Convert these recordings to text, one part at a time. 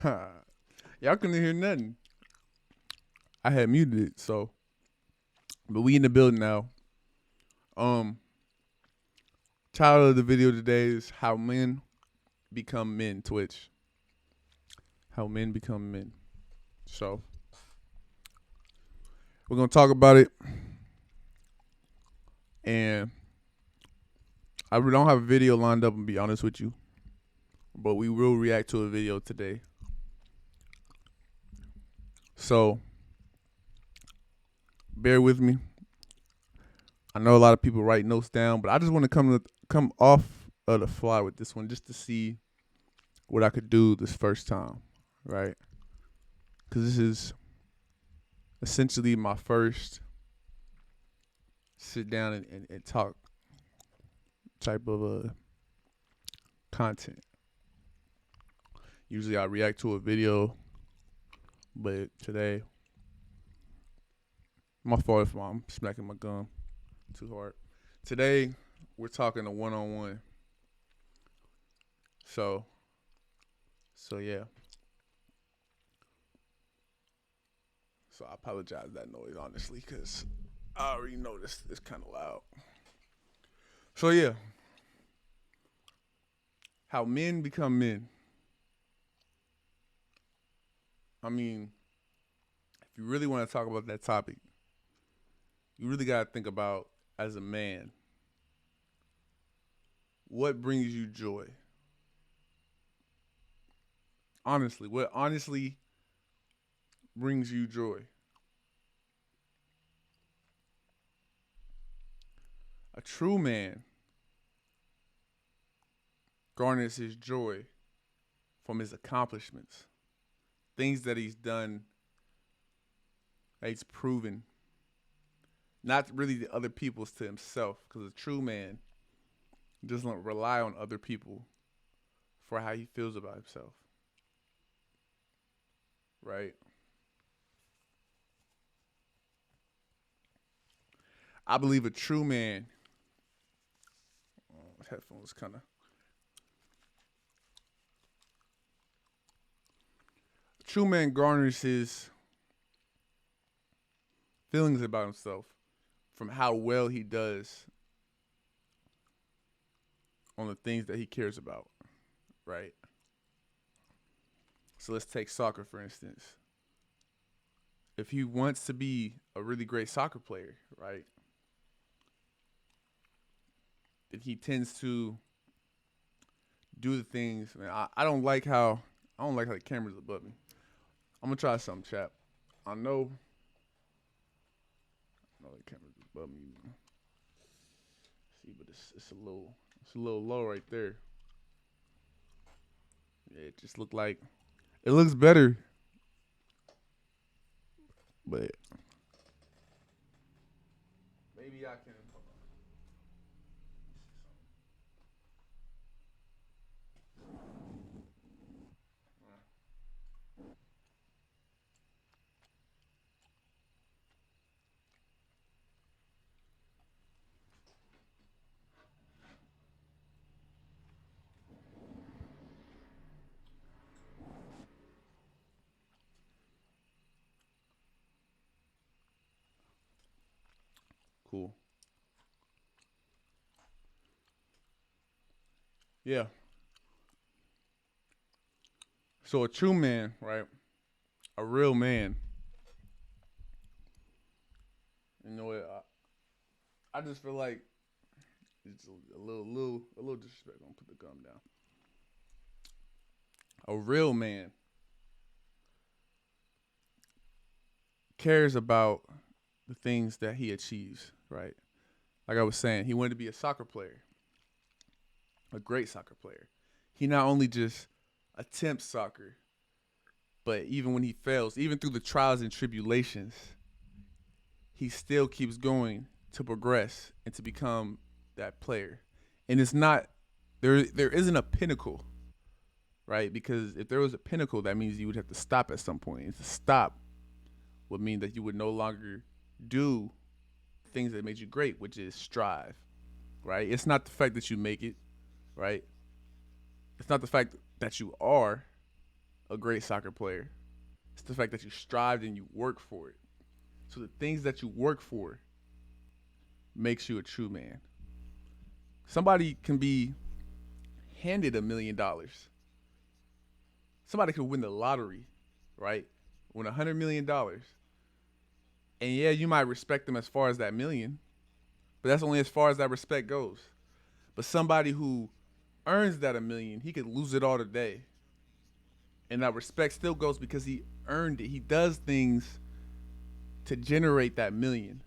Y'all couldn't hear nothing. I had muted it, so but we in the building now. Um, Title of the video today is how men become men. Twitch. How men become men. So we're gonna talk about it, and I really don't have a video lined up. And be honest with you, but we will react to a video today. So bear with me. I know a lot of people write notes down, but I just want to come off of the fly with this one just to see what I could do this first time, right? Because this is essentially my first sit down and talk type of content. Usually I react to a video, but today, my fault if I'm smacking my gum too hard. Today, we're talking a one-on-one. So yeah. So I apologize that noise, honestly, because I already know this is kind of loud. So yeah, how men become men. I mean, if you really want to talk about that topic, you really got to think about, as a man, what brings you joy? Honestly, what honestly brings you joy? A true man garners his joy from his accomplishments, things that he's done, that he's proven, not really the other people's, to himself, because a true man doesn't rely on other people for how he feels about himself, right? I believe a true man, headphones kind of, true man garners his feelings about himself from how well he does on the things that he cares about, right? So let's take soccer, for instance. If he wants to be a really great soccer player, right, then he tends to do the things. Man, I don't like how the camera's above me. I'm gonna try something, chap. I know the camera's above me. See, but it's a little low right there. Yeah, it just looked like it looks better, but maybe I can. Cool. Yeah. So a true man, right? A real man. You know what? I just feel like it's a little disrespect. I'm gonna put the gum down. A real man cares about the things that he achieves, right? Like I was saying, he wanted to be a soccer player, a great soccer player. He not only just attempts soccer, but even when he fails, even through the trials and tribulations, he still keeps going to progress and to become that player. And it's not there isn't a pinnacle, right? Because if there was a pinnacle, that means you would have to stop at some point. And to stop would mean that you would no longer do things that made you great, which is strive, right? It's not the fact that you make it, right? It's not the fact that you are, a great soccer player. It's the fact that you strived and you work for it. So the things that you work for makes you a true man. Somebody can be handed $1 million. Somebody could win the lottery, right? Win $100 million. And yeah, you might respect them as far as that million, but that's only as far as that respect goes. But somebody who earns that 1 million, he could lose it all today. And that respect still goes because he earned it. He does things to generate that million,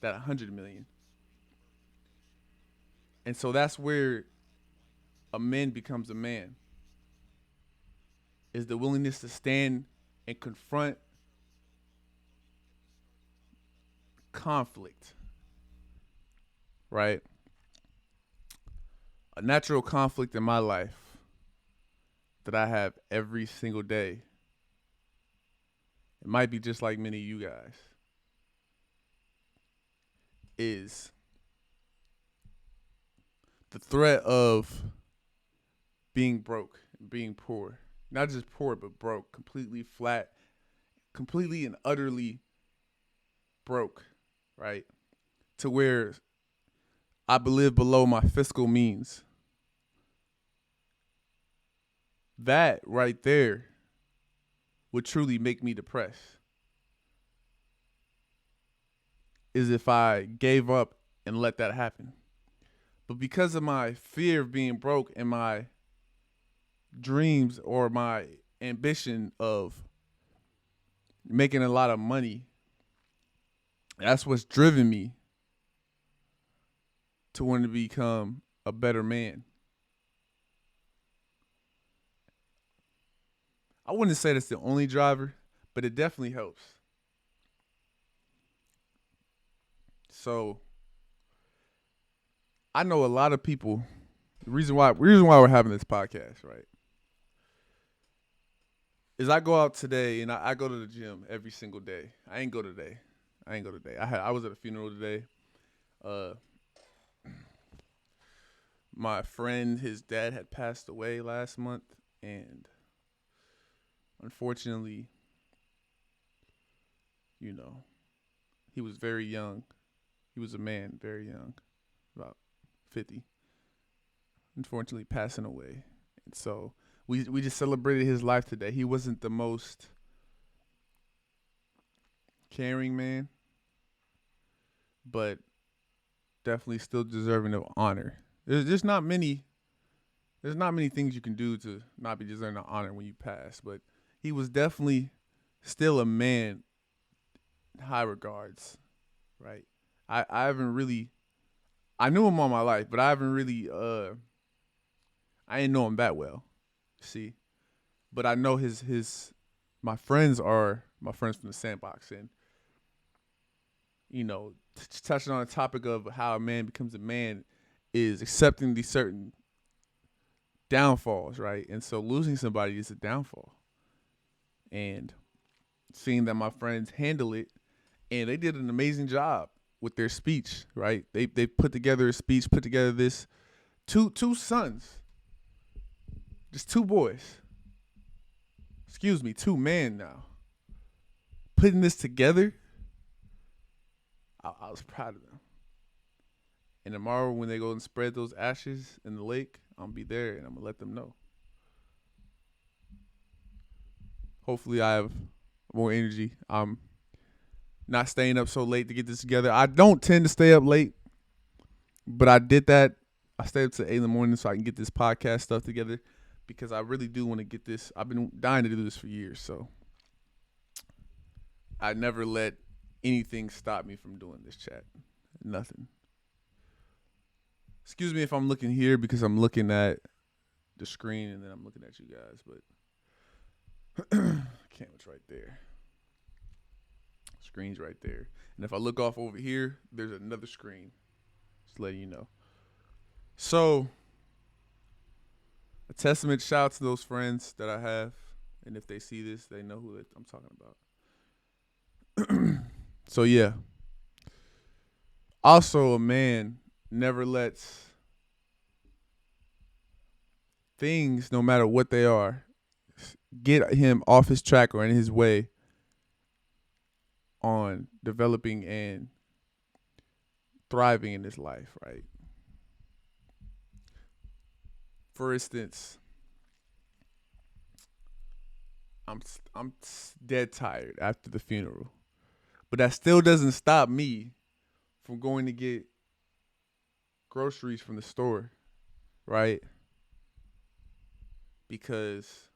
that 100 million. And so that's where a man becomes a man, is the willingness to stand and confront conflict, right? A natural conflict in my life that I have every single day. It might be just like many of you guys. Is the threat of being broke, being poor. Not just poor, but broke, completely flat, completely and utterly broke, right? To where I live below my fiscal means. That right there would truly make me depressed. Is if I gave up and let that happen. But because of my fear of being broke and my dreams or my ambition of making a lot of money, that's what's driven me to want to become a better man. I wouldn't say that's the only driver, but it definitely helps. So I know a lot of people. The reason why we're having this podcast, right, is I go out today and I go to the gym every single day. I ain't go today. I was at a funeral today. Uh, my friend, his dad had passed away last month, and unfortunately, you know, he was very young. He was a man, very young, about 50. Unfortunately, passing away. And so we just celebrated his life today. He wasn't the most caring man, but definitely still deserving of honor. There's not many things you can do to not be deserving of honor when you pass, but he was definitely still a man in high regards, right? I haven't really I knew him all my life, but I haven't really I didn't know him that well. See? But I know his my friends are my friends from the sandbox, and you know, touching on the topic of how a man becomes a man is accepting these certain downfalls, right? And so losing somebody is a downfall. And seeing that my friends handle it, and they did an amazing job with their speech, right? They put together a speech, put together this two sons, just two boys. Excuse me, two men now. Putting this together, I was proud of them. And tomorrow when they go and spread those ashes in the lake, I'm gonna be there and I'm gonna let them know. Hopefully I have more energy. I'm not staying up so late to get this together. I don't tend to stay up late, but I did that. I stayed up to 8 in the morning so I can get this podcast stuff together because I really do want to get this. I've been dying to do this for years, so I never let anything stop me from doing this chat. Nothing. Excuse me if I'm looking here because I'm looking at the screen and then I'm looking at you guys, but camera's right there. Screen's right there. And if I look off over here, there's another screen. Just letting you know. So, a testament, shout out to those friends that I have. And if they see this, they know who I'm talking about. So, yeah. Also, a man never lets things, no matter what they are, get him off his track or in his way on developing and thriving in his life, right? For instance, I'm dead tired after the funeral, but that still doesn't stop me from going to get groceries from the store, right? Because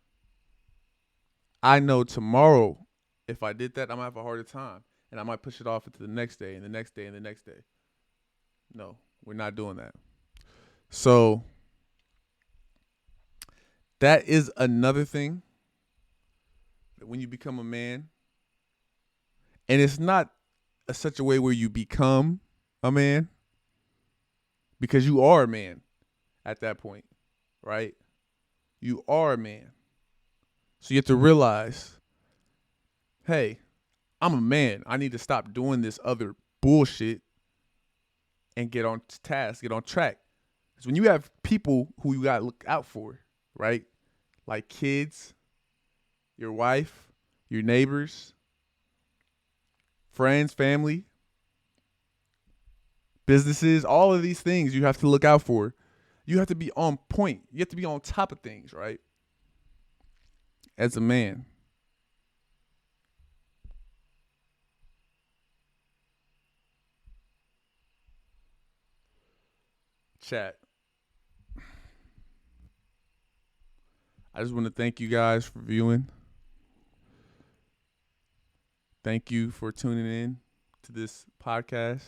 I know tomorrow, if I did that, I'm gonna have a harder time, and I might push it off into the next day and the next day and the next day. No, we're not doing that. So that is another thing that when you become a man, and it's not such a way where you become a man, because you are a man at that point, right? You are a man. So you have to realize, hey, I'm a man. I need to stop doing this other bullshit and get on task, get on track. Because when you have people who you got to look out for, right? Like kids, your wife, your neighbors, friends, family, businesses, all of these things you have to look out for. You have to be on point. You have to be on top of things, right? As a man. Chat. I just want to thank you guys for viewing. Thank you for tuning in to this podcast.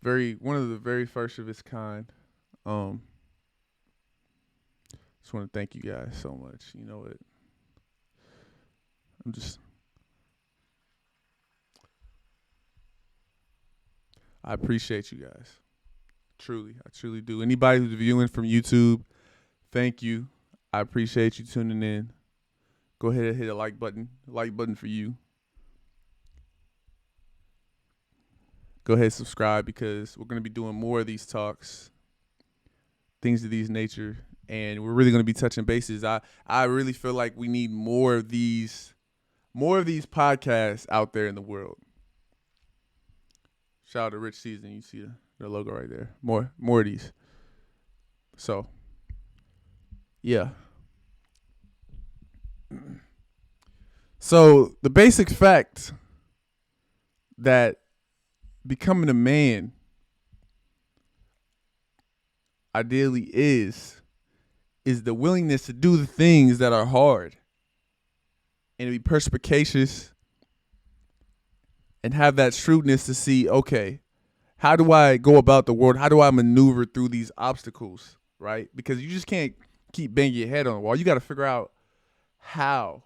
One of the very first of its kind. Just want to thank you guys so much. You know it. I appreciate you guys. Truly, I truly do. Anybody who's viewing from YouTube, thank you. I appreciate you tuning in. Go ahead and hit a like button. Like button for you. Go ahead and subscribe because we're going to be doing more of these talks, things of these nature, and we're really going to be touching bases. I really feel like we need more of these podcasts out there in the world. Shout out to Rich Season. You see the logo right there. More of these. So, yeah. So the basic fact that becoming a man ideally is the willingness to do the things that are hard and to be perspicacious and have that shrewdness to see, okay, how do I go about the world? How do I maneuver through these obstacles, right? Because you just can't keep banging your head on the wall. You got to figure out how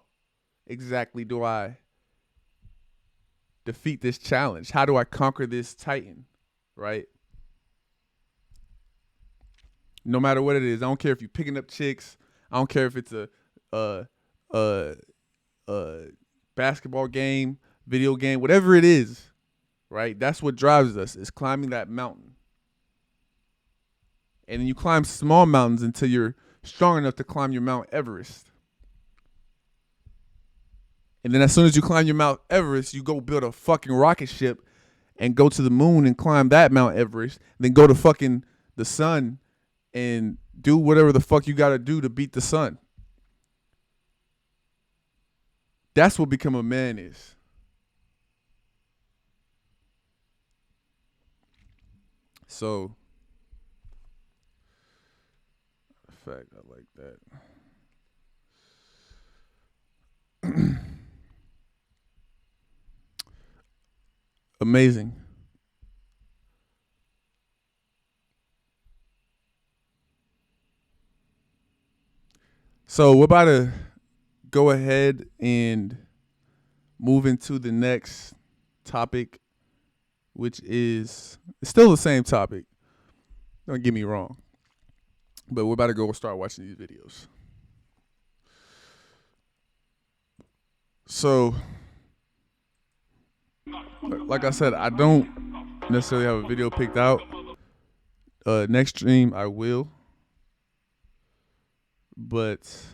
exactly do I defeat this challenge? How do I conquer this titan, right? No matter what it is, I don't care if you're picking up chicks. I don't care if it's a basketball game, video game, whatever it is, right? That's what drives us, is climbing that mountain. And then you climb small mountains until you're strong enough to climb your Mount Everest. And then as soon as you climb your Mount Everest, you go build a fucking rocket ship and go to the moon and climb that Mount Everest. Then go to fucking the sun and do whatever the fuck you got to do to beat the sun. That's what become a man is. So, in fact, I like that. Amazing. So we're about to go ahead and move into the next topic, which is still the same topic. Don't get me wrong. But we're about to go start watching these videos. So, like I said, I don't necessarily have a video picked out. Next stream, I will. but